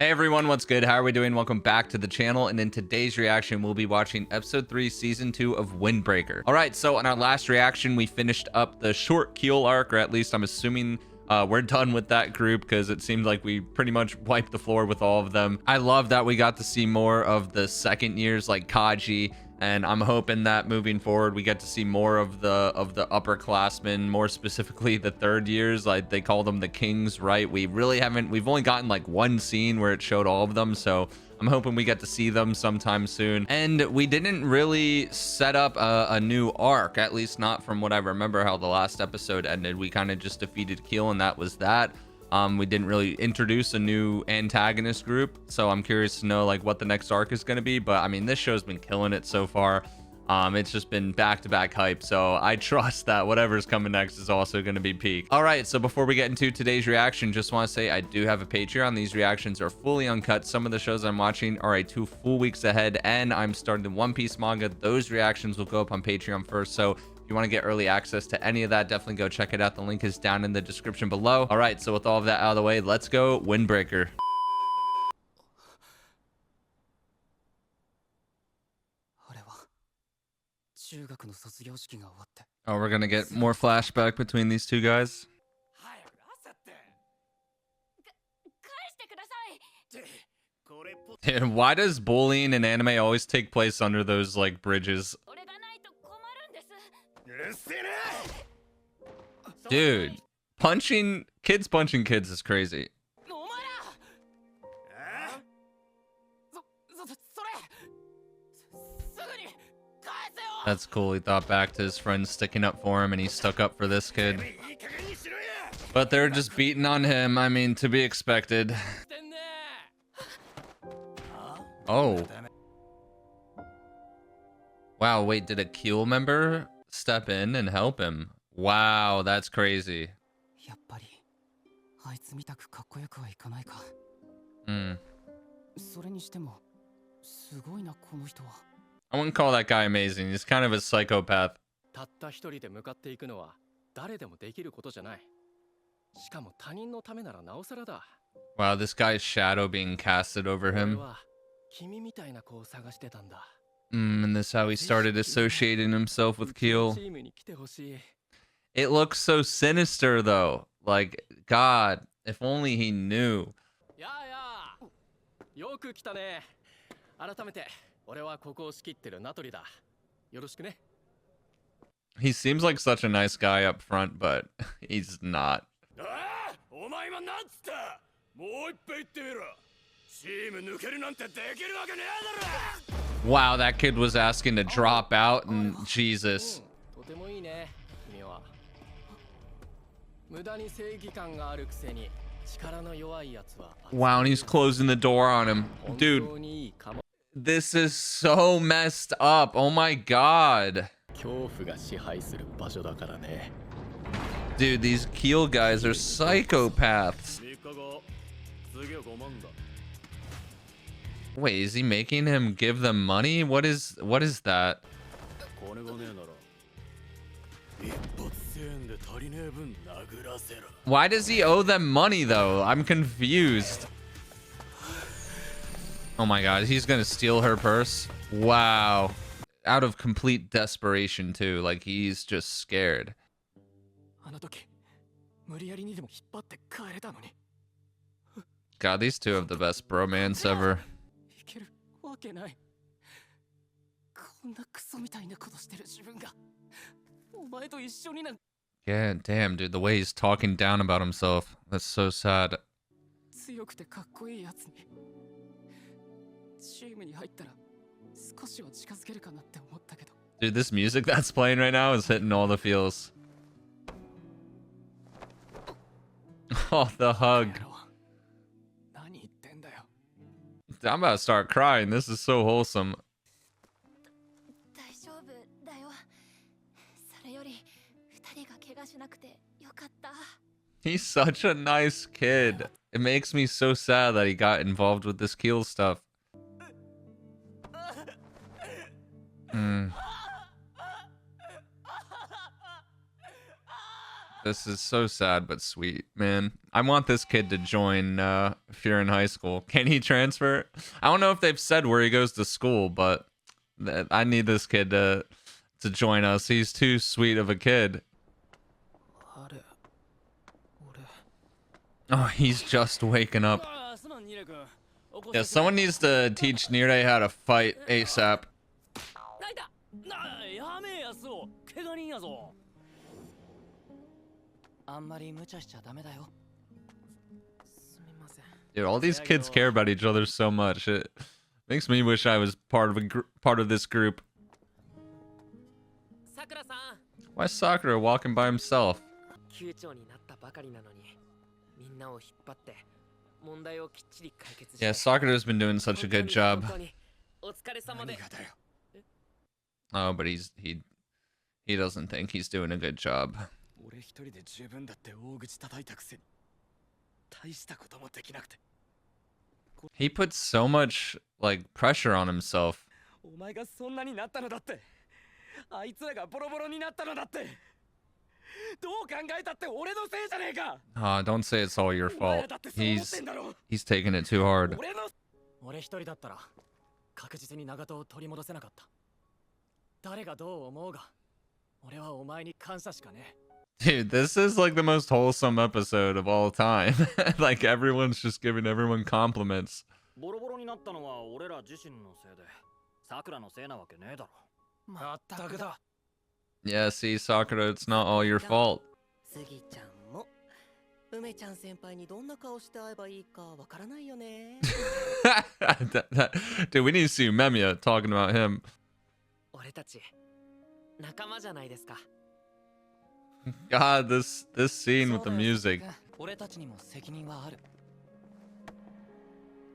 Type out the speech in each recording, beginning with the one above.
Hey everyone, what's good? How are we doing? Welcome back to the channel, and in today's reaction we'll be watching episode 3 season 2 of Windbreaker. All right, so in our last reaction we finished up the short Keel arc, or at least I'm assuming we're done with that group because it seemed like we pretty much wiped the floor with all of them. I love that we got to see more of the second years like Kaji, and I'm hoping that moving forward we get to see more of the upperclassmen, more specifically the third years. Like they call them the kings, right? We've only gotten like one scene where it showed all of them, so I'm hoping we get to see them sometime soon. And we didn't really set up a new arc, at least not from what I remember how the last episode ended. We kind of just defeated Keel and that was that. We didn't really introduce a new antagonist group, so I'm curious to know like what the next arc is going to be. But I mean, this show's been killing it so far. It's just been back-to-back hype, so I trust that whatever's coming next is also going to be peak. All right, so before we get into today's reaction, just want to say I do have a Patreon. These reactions are fully uncut. Some of the shows I'm watching are 2 full weeks ahead, and I'm starting the One Piece manga. Those reactions will go up on Patreon first, so if you want to get early access to any of that, definitely go check it out. The link is down in the description below. All right, so with all of that out of the way, let's go Windbreaker. Oh, we're gonna get more flashback between these two guys. And why does bullying in anime always take place under those like bridges? Dude, kids punching kids is crazy. That's cool. He thought back to his friends sticking up for him, and he stuck up for this kid. But they're just beating on him. I mean, to be expected. Oh. Wow, wait, did a Keel member step in and help him? Wow, that's crazy. I wouldn't call that guy amazing. He's kind of a psychopath. Wow, this guy's shadow being casted over him. And this is how he started associating himself with Keel. It looks so sinister though. Like, God, if only he knew. He seems like such a nice guy up front, but he's not. Wow, that kid was asking to drop out, and Jesus. Wow, and he's closing the door on him. Dude, this is so messed up. Oh my God. Dude, these Keel guys are psychopaths. Wait, is he making him give them money? What is that? Why does he owe them money though? I'm confused. Oh my God, he's gonna steal her purse. Wow. Out of complete desperation too, like he's just scared. God, these two have the best bromance ever. Yeah, damn, dude, the way he's talking down about himself. That's so sad. Dude, this music that's playing right now is hitting all the feels. Oh, the hug. I'm about to start crying. This is so wholesome. He's such a nice kid. It makes me so sad that he got involved with this Keel stuff. This is so sad but sweet, man. I want this kid to join if you're in high school. Can he transfer? I don't know if they've said where he goes to school, but I need this kid to join us. He's too sweet of a kid. Oh, he's just waking up. Yeah, someone needs to teach Nirei how to fight ASAP. Dude, all these kids care about each other so much. It makes me wish I was part of this group. Why is Sakura walking by himself? Yeah, Sakura's been doing such a good job. Oh, but he doesn't think he's doing a good job. He puts so much like pressure on himself. Don't say it's all your fault. He's taking it too hard. Dude, this is like the most wholesome episode of all time. Like everyone's just giving everyone compliments. Yeah, see, Sakura, it's not all your fault. Dude, we need to see Umemiya talking about him. God, this scene with the music.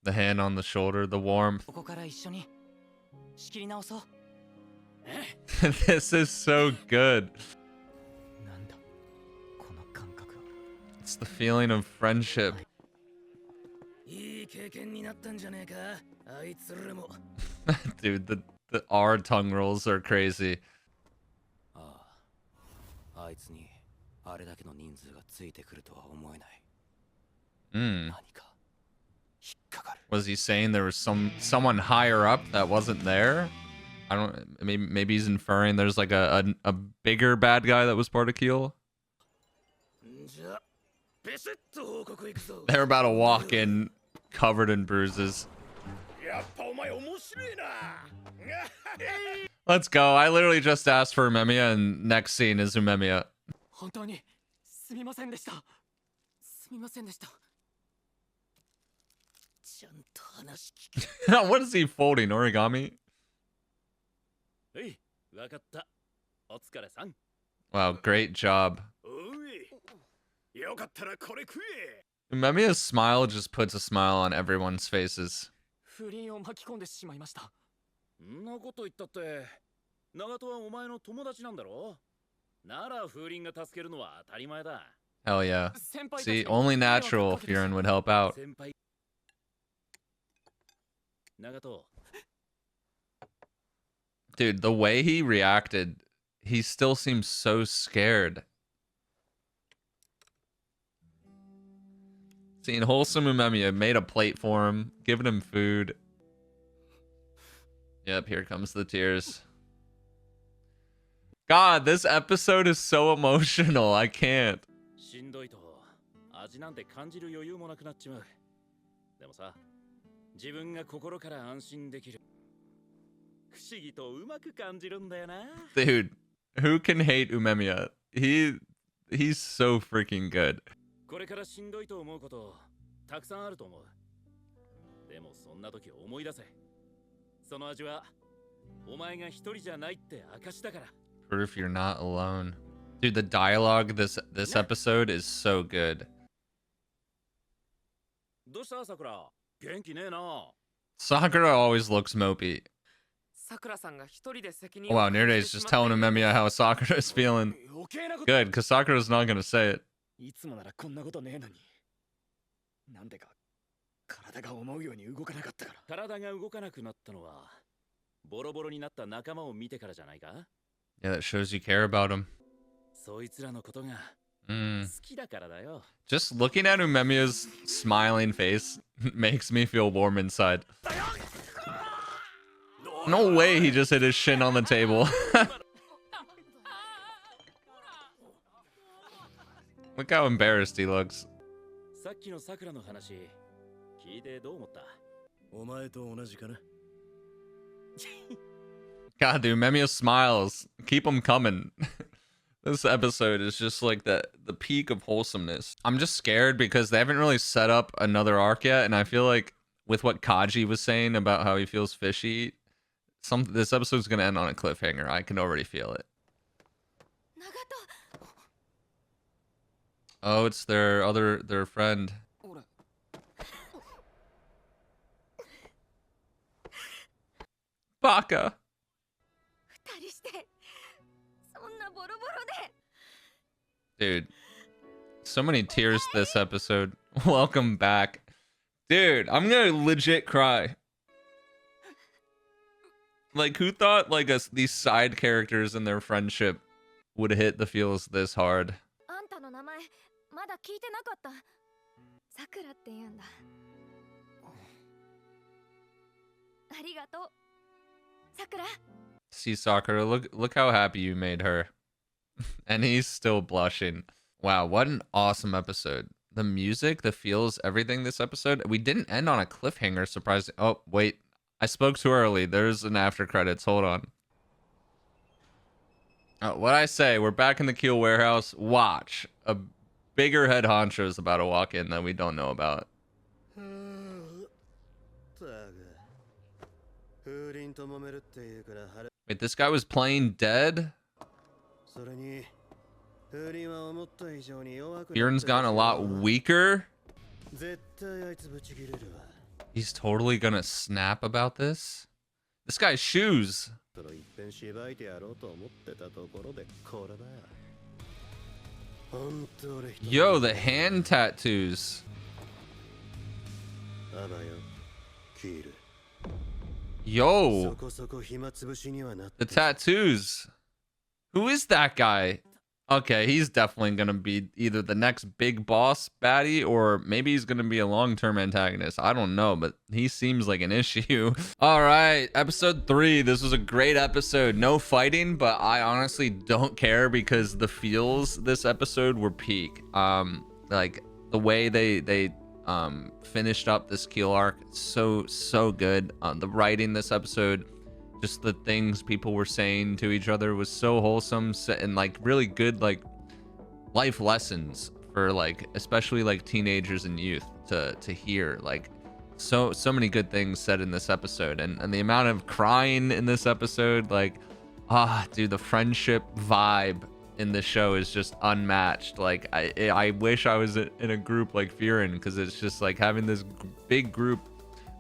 The hand on the shoulder, the warmth. This is so good. It's the feeling of friendship. Dude, the R tongue rolls are crazy. Was he saying there was someone higher up that wasn't there? I don't. Maybe he's inferring there's like a bigger bad guy that was part of Keel. They're about to walk in covered in bruises. Let's go. I literally just asked for Umemiya, and next scene is Umemiya. What is he folding? Origami? Wow, great job. Umemiya's smile just puts a smile on everyone's faces. Hell yeah. See, only natural Furin would help out. Dude, the way he reacted, he still seems so scared. Seeing wholesome Umemiya made a plate for him, giving him food. Yep, here comes the tears. God, this episode is so emotional. I can't. Dude, who can hate Umemiya? He's so freaking good. Proof you're not alone. Dude, the dialogue this episode is so good. Sakura always looks mopey. Oh, wow, Nirdei's just telling Umemiya how Sakura is feeling. Good, because Sakura's not going to say it. Yeah, that shows you care about him. Mm. Just looking at Umemiya's smiling face makes me feel warm inside. No way he just hit his shin on the table. Look how embarrassed he looks. God, dude, Memio smiles. Keep them coming. This episode is just like the peak of wholesomeness. I'm just scared because they haven't really set up another arc yet, and I feel like with what Kaji was saying about how he feels fishy, this episode's gonna end on a cliffhanger. I can already feel it. Oh, it's their friend. Baka. Dude, so many tears this episode. Welcome back. Dude, I'm gonna legit cry. Like, who thought like these side characters and their friendship would hit the feels this hard? See, Sakura, look how happy you made her. And he's still blushing. Wow, what an awesome episode. The music, the feels, everything this episode. We didn't end on a cliffhanger, surprising. Oh, wait. I spoke too early. There's an after credits. Hold on. What'd I say? We're back in the Keel warehouse. Watch. A bigger head honcho is about to walk in that we don't know about. Wait, this guy was playing dead? Kieran's gotten a lot weaker? He's totally gonna snap about this? This guy's shoes. Yo, the hand tattoos. Yo, the tattoos. Who is that guy? Okay, he's definitely gonna be either the next big boss baddie or maybe he's gonna be a long-term antagonist. I don't know, but he seems like an issue. All right, episode 3. This was a great episode. No fighting, but I honestly don't care because the feels this episode were peak. Like the way they finished up this Keel arc, so good. The writing this episode, just the things people were saying to each other was so wholesome and like really good, like life lessons for like especially like teenagers and youth to hear. Like so many good things said in this episode, and the amount of crying in this episode, like dude, the friendship vibe in the show is just unmatched. Like I wish I was in a group like Fearin, because it's just like having this big group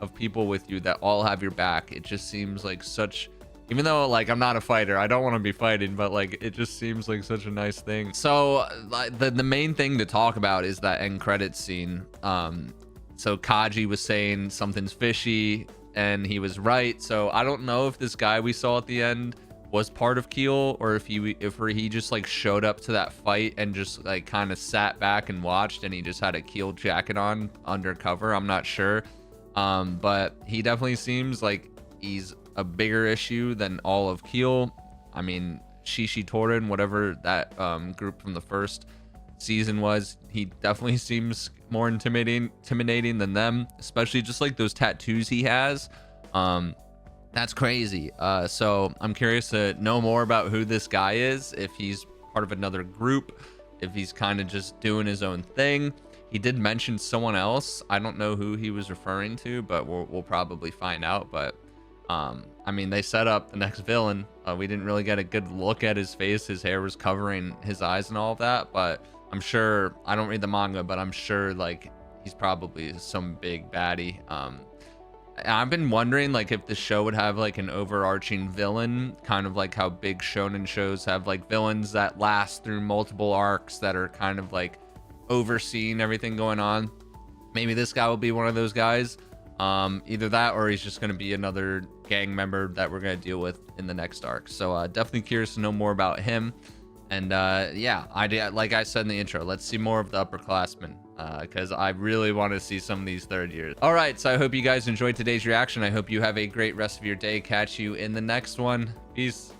of people with you that all have your back. It just seems like such, even though like I'm not a fighter, I don't want to be fighting, but like it just seems like such a nice thing. So like the main thing to talk about is that end credits scene. So Kaji was saying something's fishy and he was right. So I don't know if this guy we saw at the end was part of Keel, or if he just like showed up to that fight and just like kind of sat back and watched, and he just had a Keel jacket on undercover. I'm not sure. But he definitely seems like he's a bigger issue than all of Keel. I mean, Shishi Torin, whatever that group from the first season was, he definitely seems more intimidating than them, especially just like those tattoos he has. That's crazy. So I'm curious to know more about who this guy is, if he's part of another group, if he's kind of just doing his own thing. He did mention someone else. I don't know who he was referring to, but we'll probably find out. But I mean, they set up the next villain. We didn't really get a good look at his face. His hair was covering his eyes and all of that, but I'm sure, I don't read the manga, but I'm sure like he's probably some big baddie. I've been wondering like if the show would have like an overarching villain, kind of like how big shonen shows have like villains that last through multiple arcs that are kind of like overseeing everything going on. Maybe this guy will be one of those guys. Either that, or he's just going to be another gang member that we're going to deal with in the next arc. So definitely curious to know more about him. And yeah, like I said in the intro, let's see more of the upperclassmen, because I really want to see some of these third years. All right, so I hope you guys enjoyed today's reaction. I hope you have a great rest of your day. Catch you in the next one. Peace.